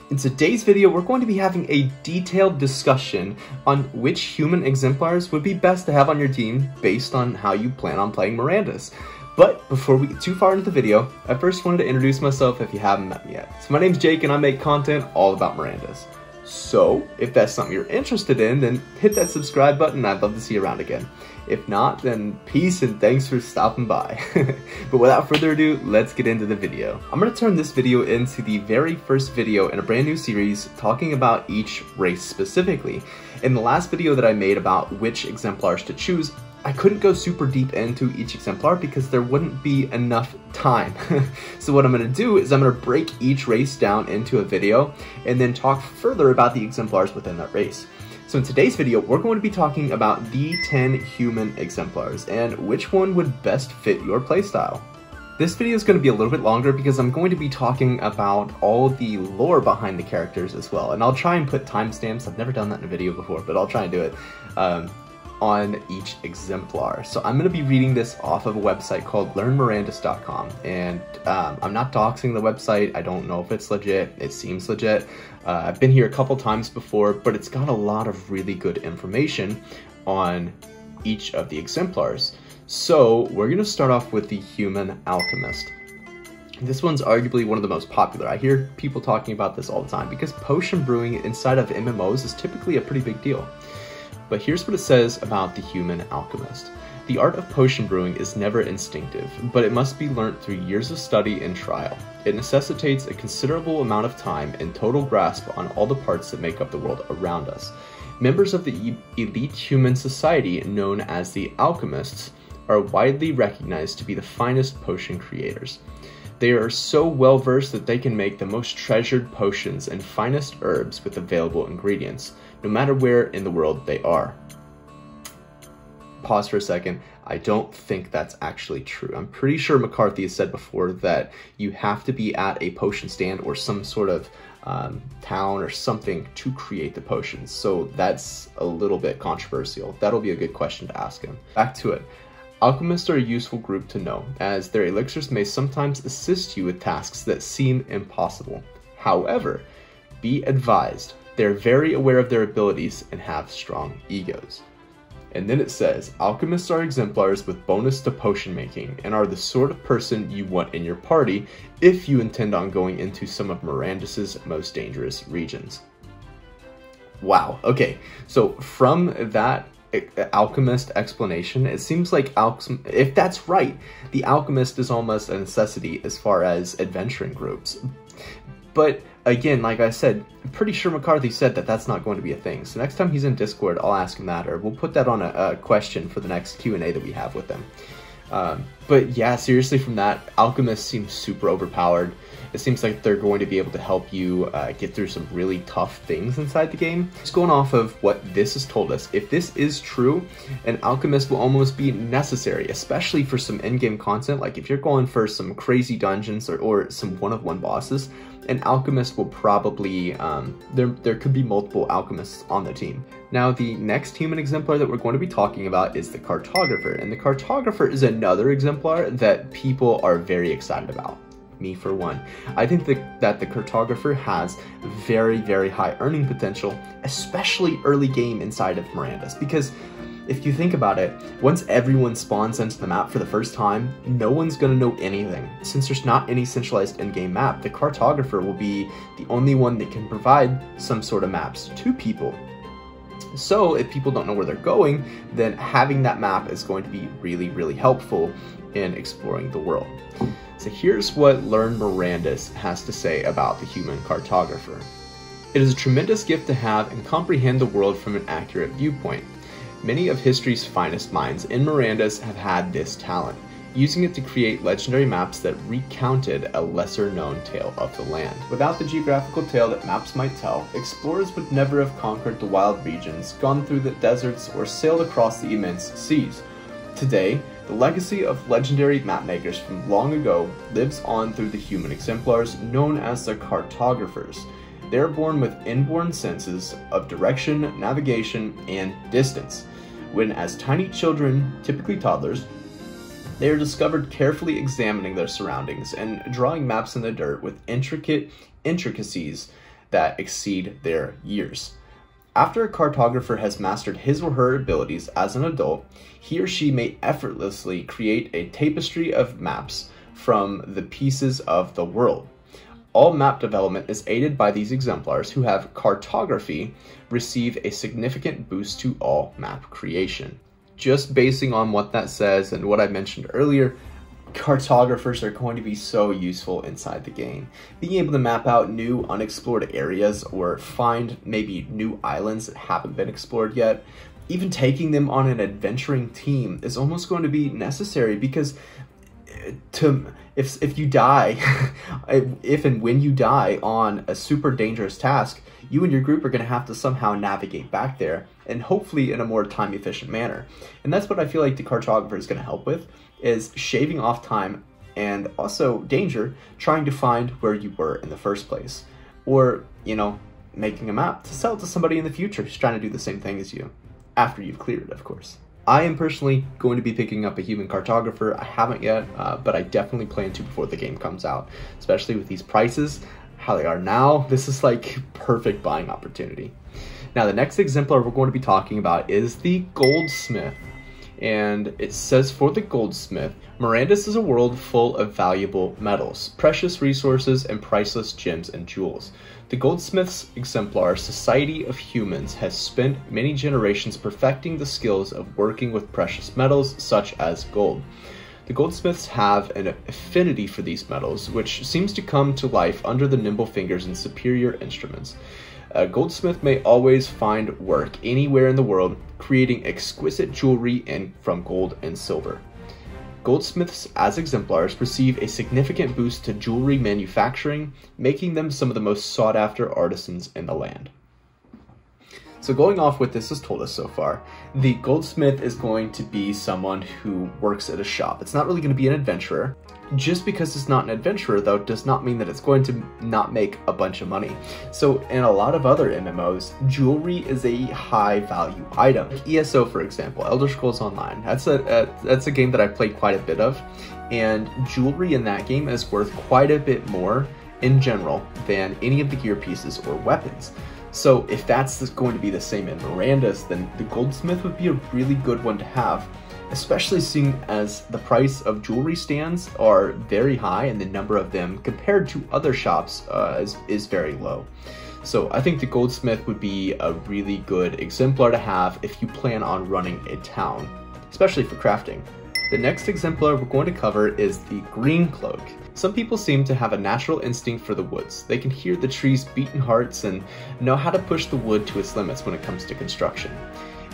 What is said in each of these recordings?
In today's video, we're going to be having a detailed discussion on which human exemplars would be best to have on your team based on how you plan on playing Mirandas. But before we get too far into the video, I first wanted to introduce myself if you haven't met me yet. So my name's Jake and I make content all about Mirandas. So if that's something you're interested in, then hit that subscribe button. I'd love to see you around again. If not, then peace and thanks for stopping by. But without further ado, let's get into the video. I'm going to turn this video into the very first video in a brand new series talking about each race specifically. In the last video that I made about which exemplars to choose, I couldn't go super deep into each exemplar because there wouldn't be enough time. So what I'm going to do is I'm going to break each race down into a video and then talk further about the exemplars within that race. So in today's video, we're going to be talking about the 10 human exemplars and which one would best fit your playstyle. This video is going to be a little bit longer because I'm going to be talking about all the lore behind the characters as well. And I'll try and put timestamps. I've never done that in a video before, but I'll try and do it on each exemplar. So I'm going to be reading this off of a website called learnmirandus.com. And I'm not doxing the website. I don't know if it's legit. It seems legit. I've been here a couple times before, but it's got a lot of really good information on each of the exemplars. So we're going to start off with the human alchemist. This one's arguably one of the most popular. I hear people talking about this all the time because potion brewing inside of MMOs is typically a pretty big deal. But here's what it says about the human alchemist. The art of potion brewing is never instinctive, but it must be learnt through years of study and trial. It necessitates a considerable amount of time and total grasp on all the parts that make up the world around us. Members of the elite human society, known as the alchemists, are widely recognized to be the finest potion creators. They are so well versed that they can make the most treasured potions and finest herbs with available ingredients, no matter where in the world they are. Pause for a second. I don't think that's actually true. I'm pretty sure McCarthy has said before that you have to be at a potion stand or some sort of town or something to create the potions. So that's a little bit controversial. That'll be a good question to ask him. Back to it. Alchemists are a useful group to know, as their elixirs may sometimes assist you with tasks that seem impossible. However, be advised, they're very aware of their abilities and have strong egos. And then it says, alchemists are exemplars with bonus to potion making and are the sort of person you want in your party if you intend on going into some of Mirandus' most dangerous regions. Wow, okay, so from that alchemist explanation, it seems like if that's right, the alchemist is almost a necessity as far as adventuring groups. But again, like I said, I'm pretty sure McCarthy said that that's not going to be a thing. So next time he's in Discord, I'll ask him that, or we'll put that on a question for the next Q&A that we have with him. But yeah, seriously, from that, alchemists seem super overpowered. It seems like they're going to be able to help you get through some really tough things inside the game. Just going off of what this has told us, if this is true, an alchemist will almost be necessary, especially for some in-game content. Like if you're going for some crazy dungeons or some one-of-one bosses, an alchemist will probably, there could be multiple alchemists on the team. Now, the next human exemplar that we're going to be talking about is the cartographer. And the cartographer is another exemplar that people are very excited about. Me for one. I think that the cartographer has very, very high earning potential, especially early game inside of Mirandus, because if you think about it, once everyone spawns into the map for the first time, no one's going to know anything. Since there's not any centralized in-game map, the cartographer will be the only one that can provide some sort of maps to people. So if people don't know where they're going, then having that map is going to be really, really helpful in exploring the world. So here's what Learn Mirandus has to say about the human cartographer. It is a tremendous gift to have and comprehend the world from an accurate viewpoint. Many of history's finest minds in Mirandus have had this talent, using it to create legendary maps that recounted a lesser-known tale of the land. Without the geographical tale that maps might tell, explorers would never have conquered the wild regions, gone through the deserts, or sailed across the immense seas. Today, the legacy of legendary mapmakers from long ago lives on through the human exemplars known as the cartographers. They are born with inborn senses of direction, navigation, and distance. When as tiny children, typically toddlers, they are discovered carefully examining their surroundings and drawing maps in the dirt with intricacies that exceed their years. After a cartographer has mastered his or her abilities as an adult, he or she may effortlessly create a tapestry of maps from the pieces of the world. All map development is aided by these exemplars who have cartography receive a significant boost to all map creation. Just basing on what that says and what I mentioned earlier, cartographers are going to be so useful inside the game. Being able to map out new unexplored areas or find maybe new islands that haven't been explored yet, even taking them on an adventuring team is almost going to be necessary, because if you die, if and when you die on a super dangerous task, you and your group are going to have to somehow navigate back there, and hopefully in a more time efficient manner. And that's what I feel like the cartographer is going to help with, is shaving off time and also danger trying to find where you were in the first place. Or, you know, making a map to sell to somebody in the future who's trying to do the same thing as you, after you've cleared it, of course. I am personally going to be picking up a human cartographer. I haven't yet, but I definitely plan to before the game comes out, especially with these prices, how they are now. This is like perfect buying opportunity. Now, the next exemplar we're going to be talking about is the Goldsmith. And it says, for the Goldsmith, Mirandus is a world full of valuable metals, precious resources, and priceless gems and jewels. The Goldsmith's exemplar society of humans has spent many generations perfecting the skills of working with precious metals such as gold. The Goldsmiths have an affinity for these metals, which seems to come to life under the nimble fingers and superior instruments. A goldsmith may always find work anywhere in the world, creating exquisite jewelry from gold and silver. Goldsmiths as exemplars receive a significant boost to jewelry manufacturing, making them some of the most sought-after artisans in the land. So going off what this has told us so far, the goldsmith is going to be someone who works at a shop. It's not really going to be an adventurer. Just because it's not an adventurer, though, does not mean that it's going to not make a bunch of money. So in a lot of other MMOs, jewelry is a high value item. ESO, for example, Elder Scrolls Online, that's a game that I've played quite a bit of, and jewelry in that game is worth quite a bit more in general than any of the gear pieces or weapons. So if that's going to be the same in Mirandus, then the goldsmith would be a really good one to have, especially seeing as the price of jewelry stands are very high and the number of them compared to other shops is very low. So I think the goldsmith would be a really good exemplar to have if you plan on running a town, especially for crafting. The next exemplar we're going to cover is the green cloak. Some people seem to have a natural instinct for the woods. They can hear the trees' beating hearts and know how to push the wood to its limits when it comes to construction.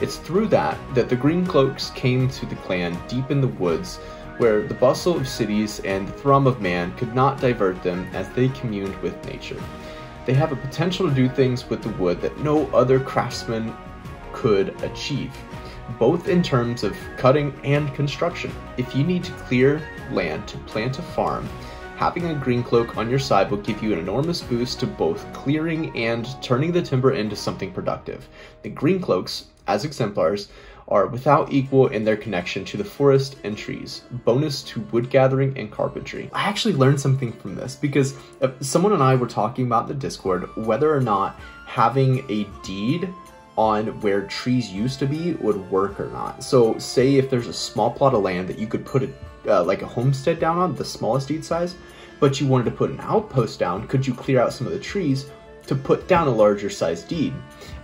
It's through that the Green Cloaks came to the clan deep in the woods, where the bustle of cities and the thrum of man could not divert them as they communed with nature. They have a potential to do things with the wood that no other craftsman could achieve, both in terms of cutting and construction. If you need to clear land to plant a farm, having a green cloak on your side will give you an enormous boost to both clearing and turning the timber into something productive. The green cloaks, as exemplars, are without equal in their connection to the forest and trees, bonus to wood gathering and carpentry. I actually learned something from this because someone and I were talking about in the Discord whether or not having a deed on where trees used to be would work or not. So say if there's a small plot of land that you could put like a homestead down on, the smallest deed size, but you wanted to put an outpost down, could you clear out some of the trees to put down a larger size deed?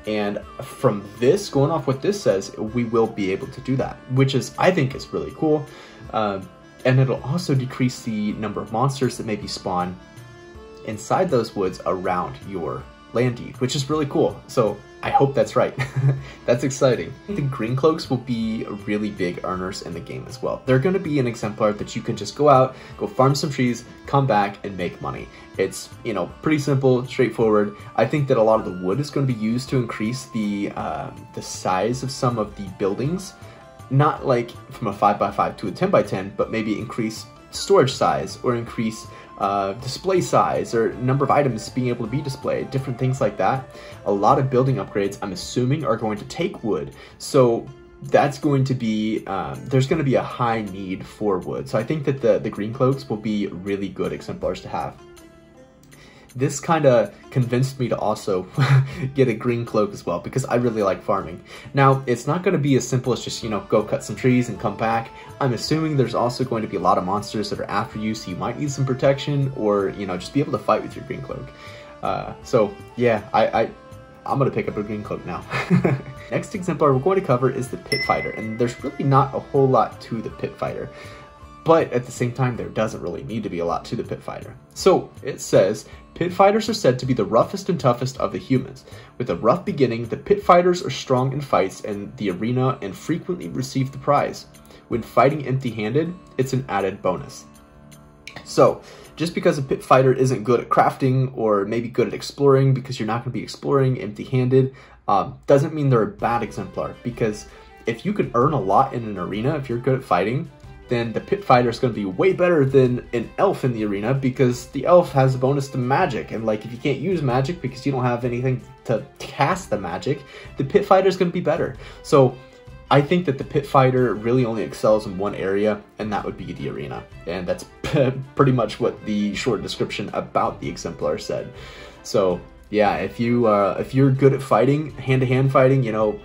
And from this, going off what this says, we will be able to do that, which is, I think, is really cool. And it'll also decrease the number of monsters that maybe spawn inside those woods around your land deed, which is really cool. So I hope that's right. That's exciting. The green cloaks will be really big earners in the game as well. They're going to be an exemplar that you can just go out, go farm some trees, come back and make money. It's, you know, pretty simple, straightforward. I think that a lot of the wood is going to be used to increase the size of some of the buildings, not like from a 5x5 to a 10x10, but maybe increase storage size or increase display size or number of items being able to be displayed, different things like that. A lot of building upgrades, I'm assuming, are going to take wood. So that's going to be, there's going to be a high need for wood. So I think that the green cloaks will be really good exemplars to have. this kind of convinced me to also get a green cloak as well, because I really like farming. Now, it's not going to be as simple as just, you know, go cut some trees and come back. I'm assuming there's also going to be a lot of monsters that are after you, so you might need some protection, or, you know, just be able to fight with your green cloak. So yeah, I'm gonna pick up a green cloak now. Next exemplar we're going to cover is the Pit Fighter, and there's really not a whole lot to the Pit Fighter. But at the same time, there doesn't really need to be a lot to the Pit Fighter. So it says, Pit Fighters are said to be the roughest and toughest of the humans. With a rough beginning, the Pit Fighters are strong in fights in the arena and frequently receive the prize. When fighting empty-handed, it's an added bonus. So, just because a Pit Fighter isn't good at crafting, or maybe good at exploring, because you're not going to be exploring empty-handed, doesn't mean they're a bad exemplar. Because if you can earn a lot in an arena, if you're good at fighting, then the Pit Fighter is going to be way better than an elf in the arena, because the elf has a bonus to magic, and like if you can't use magic because you don't have anything to cast the magic, the Pit Fighter is going to be better. So I think that the Pit Fighter really only excels in one area, and that would be the arena. And that's pretty much what the short description about the exemplar said. So yeah, if you're good at fighting, hand-to-hand fighting, you know,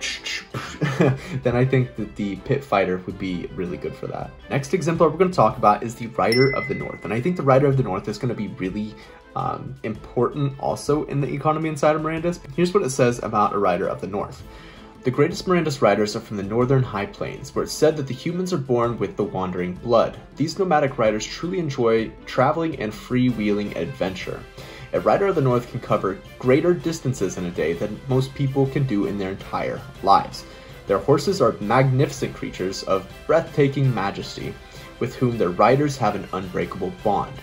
then I think that the Pit Fighter would be really good for that. Next exemplar we're going to talk about is the Rider of the North, and I think the Rider of the North is going to be really important also in the economy inside of Mirandus. Here's what it says about a Rider of the North. The greatest Mirandus riders are from the northern high plains, where it's said that the humans are born with the wandering blood. These nomadic riders truly enjoy traveling and freewheeling adventure. A Rider of the North can cover greater distances in a day than most people can do in their entire lives. Their horses are magnificent creatures of breathtaking majesty, with whom their riders have an unbreakable bond.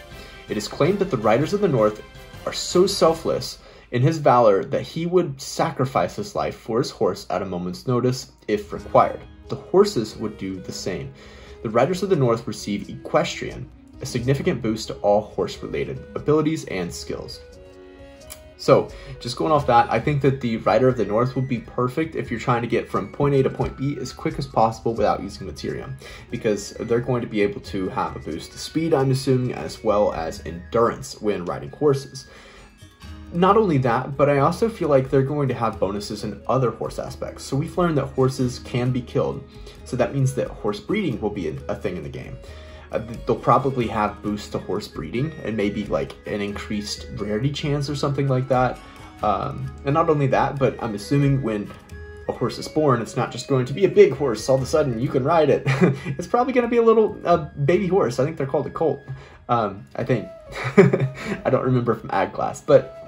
It is claimed that the Riders of the North are so selfless in his valor that he would sacrifice his life for his horse at a moment's notice if required. The horses would do the same. The Riders of the North receive Equestrian, a significant boost to all horse-related abilities and skills. So, just going off that, I think that the Rider of the North would be perfect if you're trying to get from point A to point B as quick as possible without using Materium, because they're going to be able to have a boost to speed, I'm assuming, as well as endurance when riding horses. Not only that, but I also feel like they're going to have bonuses in other horse aspects. So we've learned that horses can be killed, so that means that horse breeding will be a thing in the game. They'll probably have boosts to horse breeding and maybe like an increased rarity chance or something like that. And not only that, but I'm assuming when a horse is born, it's not just going to be a big horse. All of a sudden you can ride it. It's probably going to be a little baby horse. I think they're called a colt. I think. I don't remember from ag class, but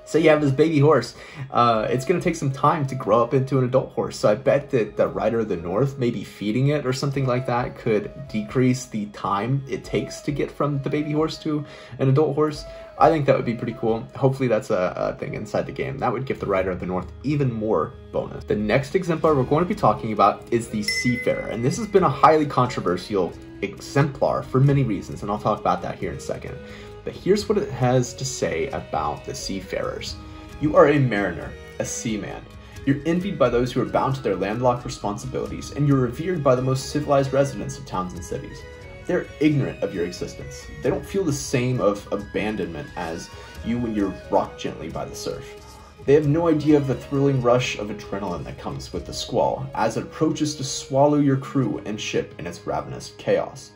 so you have this baby horse. It's going to take some time to grow up into an adult horse. So I bet that the Rider of the North, maybe feeding it or something like that, could decrease the time it takes to get from the baby horse to an adult horse. I think that would be pretty cool. Hopefully that's a thing inside the game. That would give the Rider of the North even more bonus. The next exemplar we're going to be talking about is the Seafarer. And this has been a highly controversial exemplar for many reasons, and I'll talk about that here in a second. But here's what it has to say about the Seafarers. You are a mariner, a seaman. You're envied by those who are bound to their landlocked responsibilities, and you're revered by the most civilized residents of towns and cities. They're ignorant of your existence. They don't feel the same of abandonment as you when you're rocked gently by the surf. They have no idea of the thrilling rush of adrenaline that comes with the squall as it approaches to swallow your crew and ship in its ravenous chaos.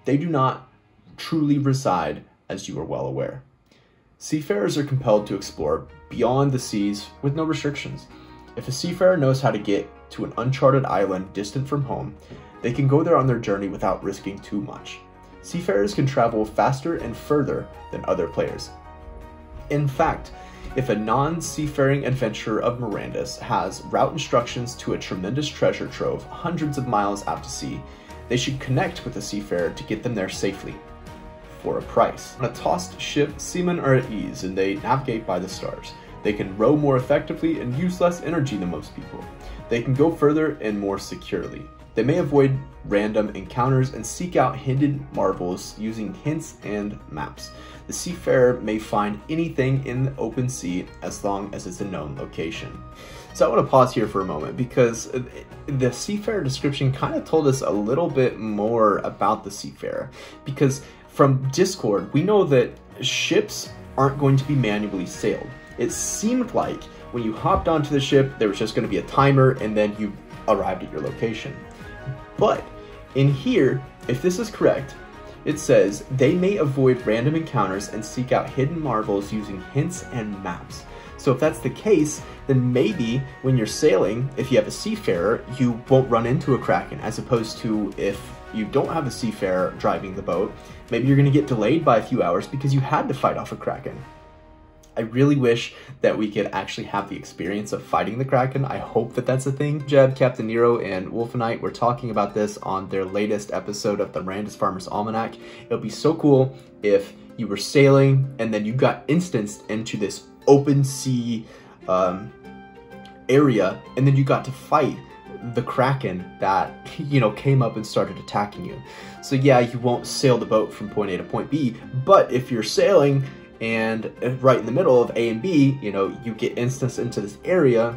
They do not truly reside, as you are well aware. Seafarers are compelled to explore beyond the seas with no restrictions. If a seafarer knows how to get to an uncharted island distant from home, they can go there on their journey without risking too much. Seafarers can travel faster and further than other players. In fact, if a non-seafaring adventurer of Mirandus has route instructions to a tremendous treasure trove hundreds of miles out to sea, they should connect with a seafarer to get them there safely, for a price. On a tossed ship, seamen are at ease and they navigate by the stars. They can row more effectively and use less energy than most people. They can go further and more securely. They may avoid random encounters and seek out hidden marvels using hints and maps. The seafarer may find anything in the open sea as long as it's a known location. So I want to pause here for a moment because the seafarer description kind of told us a little bit more about the seafarer. Because from Discord, we know that ships aren't going to be manually sailed. It seemed like when you hopped onto the ship, there was just going to be a timer and then you arrived at your location. But in here, if this is correct, it says they may avoid random encounters and seek out hidden marvels using hints and maps. So if that's the case, then maybe when you're sailing, if you have a seafarer, you won't run into a kraken, as opposed to if you don't have a seafarer driving the boat, maybe you're going to get delayed by a few hours because you had to fight off a kraken. I really wish that we could actually have the experience of fighting the kraken. I hope that that's a thing. Jeb, Captain Nero, and Wolfenite were talking about this on their latest episode of the Miranda's Farmer's Almanac. It would be so cool if you were sailing and then you got instanced into this open sea area, and then you got to fight the kraken that, you know, came up and started attacking you. So yeah, you won't sail the boat from point A to point B, but if you're sailing and right in the middle of A and B, you know, you get instanced into this area,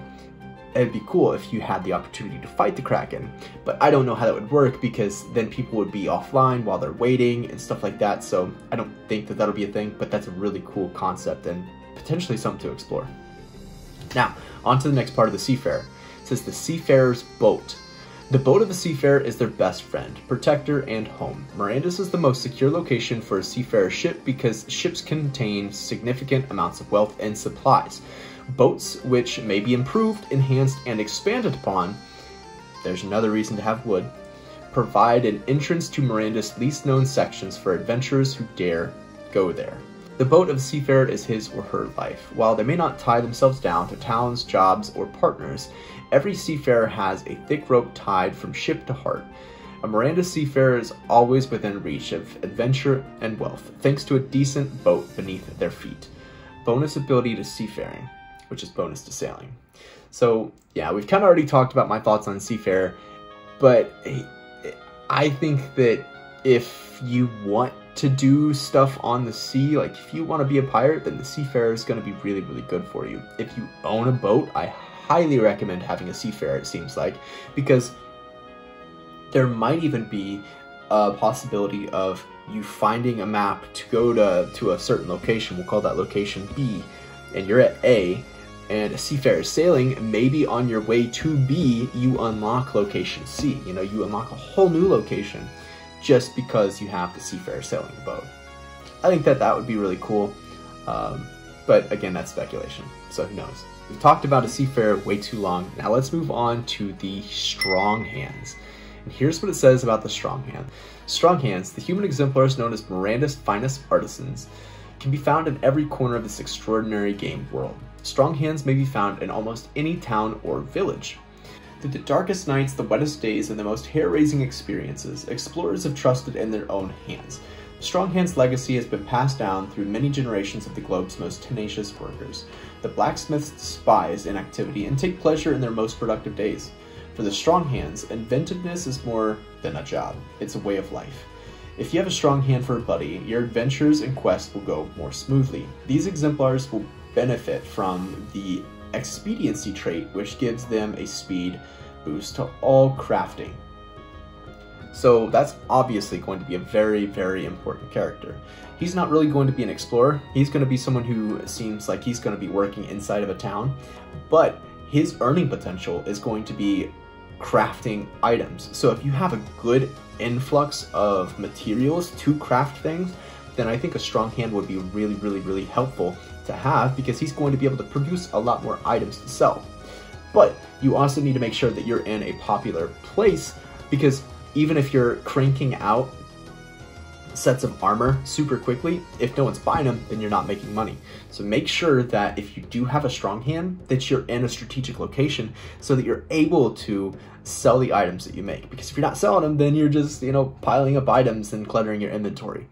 it'd be cool if you had the opportunity to fight the kraken. But I don't know how that would work, because then people would be offline while they're waiting and stuff like that, so I don't think that that'll be a thing, but that's a really cool concept and potentially something to explore. Now, on to the next part of the seafarer. It says the seafarer's boat. The boat of a seafarer is their best friend, protector, and home. Miranda's is the most secure location for a seafarer's ship because ships contain significant amounts of wealth and supplies. Boats, which may be improved, enhanced, and expanded upon, there's another reason to have wood, provide an entrance to Miranda's least known sections for adventurers who dare go there. The boat of a seafarer is his or her life. While they may not tie themselves down to towns, jobs, or partners, every seafarer has a thick rope tied from ship to heart. A Miranda seafarer is always within reach of adventure and wealth, thanks to a decent boat beneath their feet. Bonus ability to seafaring, which is bonus to sailing. So yeah, we've kind of already talked about my thoughts on seafarer, but I think that if you want to do stuff on the sea, like if you want to be a pirate, then the seafarer is going to be really, really good for you. If you own a boat, I highly recommend having a seafarer, it seems like, because there might even be a possibility of you finding a map to go to a certain location. We'll call that location B, and you're at A, and a seafarer is sailing. Maybe on your way to B, you unlock location C. You know, you unlock a whole new location just because you have the seafarer sailing the boat. I think that that would be really cool, but again, that's speculation, so who knows. We've talked about a seafarer way too long. Now let's move on to the strong hands. And here's what it says about the strong hand. Strong hands, the human exemplars known as Miranda's finest artisans, can be found in every corner of this extraordinary game world. Strong hands may be found in almost any town or village. Through the darkest nights, the wettest days, and the most hair-raising experiences, explorers have trusted in their own hands. The strong hand's legacy has been passed down through many generations of the globe's most tenacious workers. The blacksmiths despise inactivity and take pleasure in their most productive days. For the strong hands, inventiveness is more than a job. It's a way of life. If you have a strong hand for a buddy, your adventures and quests will go more smoothly. These exemplars will benefit from the expediency trait, which gives them a speed boost to all crafting. So that's obviously going to be a very, very important character. He's not really going to be an explorer. He's going to be someone who seems like he's going to be working inside of a town, but his earning potential is going to be crafting items. So if you have a good influx of materials to craft things, then I think a strong hand would be really, really, really helpful to have, because he's going to be able to produce a lot more items to sell. But you also need to make sure that you're in a popular place, because even if you're cranking out sets of armor super quickly, if no one's buying them, then you're not making money. So make sure that if you do have a strong hand, that you're in a strategic location so that you're able to sell the items that you make. Because if you're not selling them, then you're just, you know, piling up items and cluttering your inventory.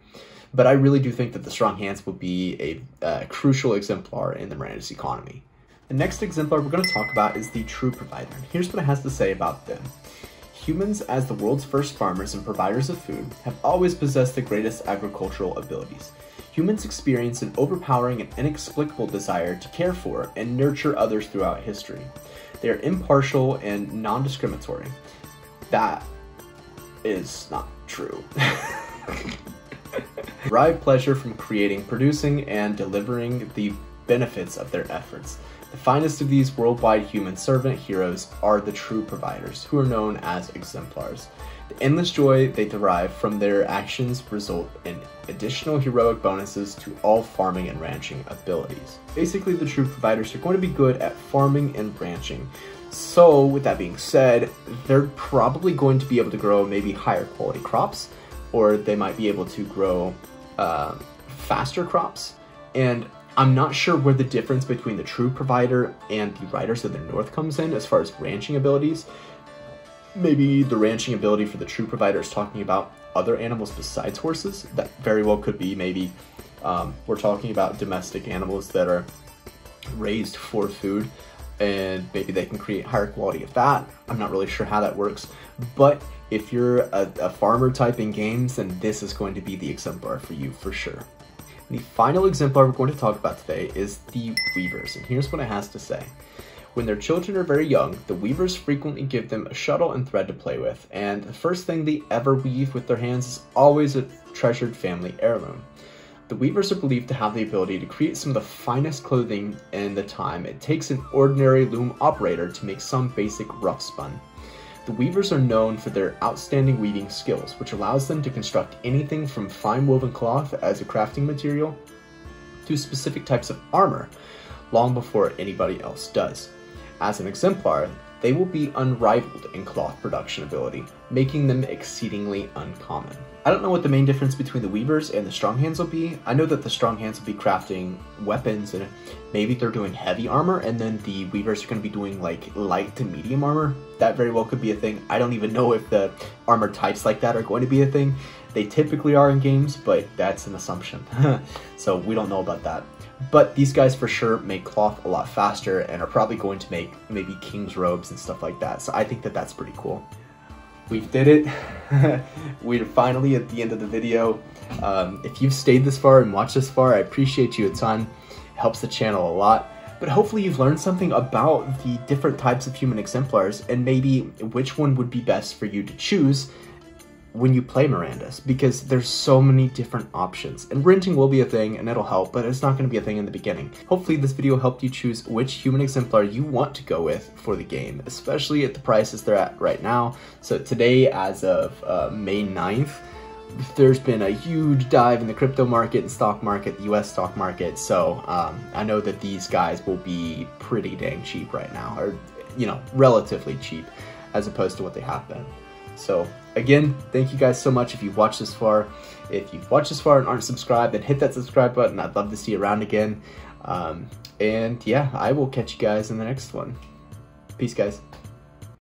But I really do think that the strong hands will be a crucial exemplar in the Miranda's economy. The next exemplar we're going to talk about is the true provider. Here's what it has to say about them. Humans, as the world's first farmers and providers of food, have always possessed the greatest agricultural abilities. Humans experience an overpowering and inexplicable desire to care for and nurture others throughout history. They are impartial and non-discriminatory. That is not true. derive pleasure from creating, producing, and delivering the benefits of their efforts. The finest of these worldwide human servant heroes are the true providers, who are known as exemplars. The endless joy they derive from their actions result in additional heroic bonuses to all farming and ranching abilities. Basically, the true providers are going to be good at farming and ranching. So with that being said, they're probably going to be able to grow maybe higher quality crops, or they might be able to grow faster crops. And I'm not sure where the difference between the true provider and the riders of the north comes in as far as ranching abilities. Maybe the ranching ability for the true provider is talking about other animals besides horses. That very well could be. Maybe we're talking about domestic animals that are raised for food, and maybe they can create higher quality of that. I'm not really sure how that works, but if you're a farmer type in games, then this is going to be the exemplar for you for sure. The final exemplar we're going to talk about today is the weavers, and here's what it has to say. When their children are very young, the weavers frequently give them a shuttle and thread to play with, and the first thing they ever weave with their hands is always a treasured family heirloom. The weavers are believed to have the ability to create some of the finest clothing in the time it takes an ordinary loom operator to make some basic rough spun. The weavers are known for their outstanding weaving skills, which allows them to construct anything from fine woven cloth as a crafting material to specific types of armor, long before anybody else does. As an exemplar, they will be unrivaled in cloth production ability, making them exceedingly uncommon. I don't know what the main difference between the weavers and the strong hands will be. I know that the strong hands will be crafting weapons, and maybe they're doing heavy armor, and then the weavers are going to be doing like light to medium armor. That very well could be a thing. I don't even know if the armor types like that are going to be a thing. They typically are in games, but that's an assumption. So we don't know about that. But these guys for sure make cloth a lot faster and are probably going to make maybe king's robes and stuff like that. So I think that that's pretty cool. We did it. We're finally at the end of the video. If you've stayed this far and watched this far, I appreciate you a ton. It helps the channel a lot. But hopefully you've learned something about the different types of human exemplars and maybe which one would be best for you to choose when you play Miranda's, because there's so many different options, and renting will be a thing and it'll help, but it's not going to be a thing in the beginning. Hopefully this video helped you choose which human exemplar you want to go with for the game, especially at the prices they're at right now. So today, as of May 9th, there's been a huge dive in the crypto market and stock market, the US stock market. So I know that these guys will be pretty dang cheap right now, or relatively cheap as opposed to what they have been. So again, thank you guys so much if you've watched this far. If you've watched this far and aren't subscribed, then hit that subscribe button. I'd love to see you around again. And yeah, I will catch you guys in the next one. Peace, guys.